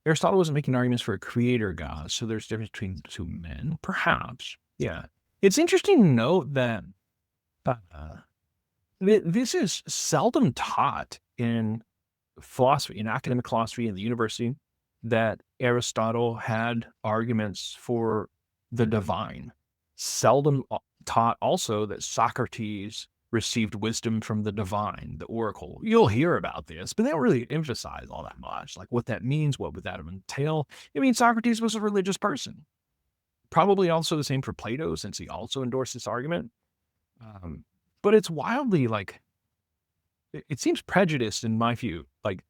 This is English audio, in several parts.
Aristotle wasn't making arguments for a creator God, so there's a difference between the two men, perhaps. Yeah. It's interesting to note that uh, this is seldom taught in philosophy, in academic philosophy in the university, that Aristotle had arguments for the divine. Seldom taught also that Socrates received wisdom from the divine, the oracle. You'll hear about this, but they don't really emphasize all that much, like what that means, what would that entail. I mean, Socrates was a religious person. Probably also the same for Plato, since he also endorsed this argument. Um, but it's wildly like, it seems prejudiced in my view, like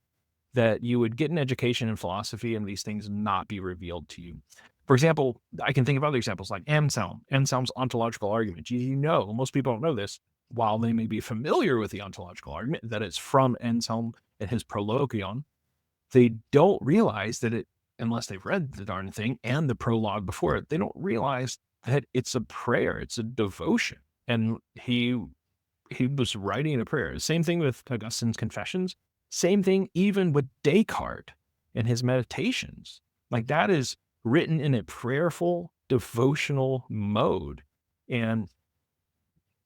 that you would get an education in philosophy and these things not be revealed to you. For example, I can think of other examples like Anselm's ontological argument. You know, most people don't know this, while they may be familiar with the ontological argument, that it's from Anselm and his Prologion. They don't realize that it, unless they've read the darn thing and the prologue before it, they don't realize that it's a prayer, it's a devotion. And he was writing a prayer. Same thing with Augustine's Confessions. Same thing even with Descartes and his Meditations. Like that is written in a prayerful, devotional mode. And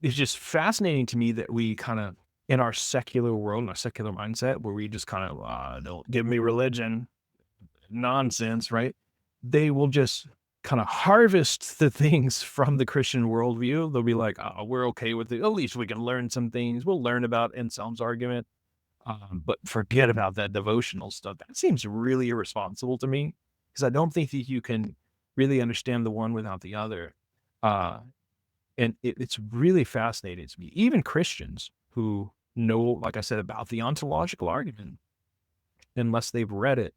it's just fascinating to me that we kind of, in our secular world, in our secular mindset, where we just kind of, don't give me religion, nonsense, right? They will just kind of harvest the things from the Christian worldview. They'll be like, oh, we're okay with it. At least we can learn some things. We'll learn about Anselm's argument. But forget about that devotional stuff. That seems really irresponsible to me, because I don't think that you can really understand the one without the other. And it's really fascinating to me. Even Christians who know, like I said, about the ontological argument, unless they've read it,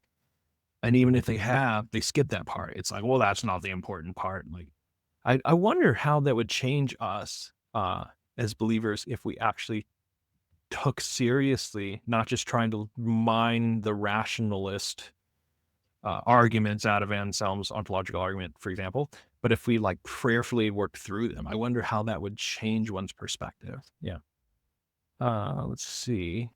and even if they have, they skip that part. It's like, well, that's not the important part. Like, I wonder how that would change us as believers if we actually took seriously, not just trying to mine the rationalist arguments out of Anselm's ontological argument, for example, but if we like prayerfully worked through them. I wonder how that would change one's perspective. Yeah. Let's see.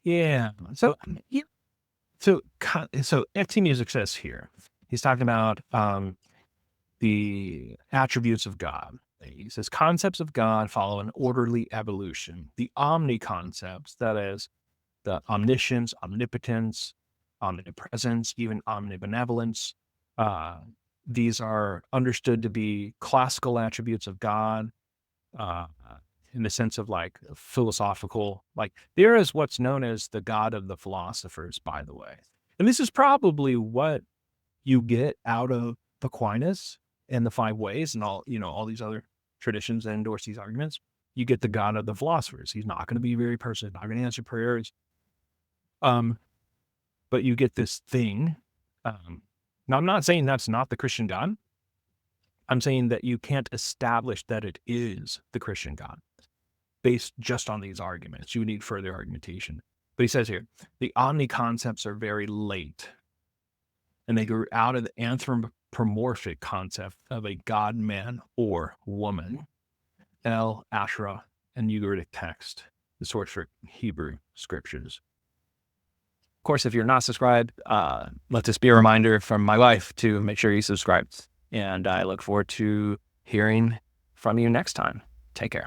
Yeah. So, yeah. So FT Music says here, he's talking about the attributes of God. He says concepts of God follow an orderly evolution. The omni concepts, that is, the omniscience, omnipotence, omnipresence, even omnibenevolence, these are understood to be classical attributes of God, uh, in the sense of like philosophical, like there is what's known as the God of the philosophers, by the way. And this is probably what you get out of Aquinas and the five ways and all, all these other traditions that endorse these arguments. You get the God of the philosophers. He's not going to be very personal, not going to answer prayers. But you get this thing. Now, I'm not saying that's not the Christian God. I'm saying that you can't establish that it is the Christian God based just on these arguments. You need further argumentation. But he says here, the omni concepts are very late, and they grew out of the anthropomorphic concept of a God, man, or woman. El, Asherah, and Ugaritic text, the source for Hebrew scriptures. Of course, if you're not subscribed, let this be a reminder from my wife to make sure you subscribe. And I look forward to hearing from you next time. Take care.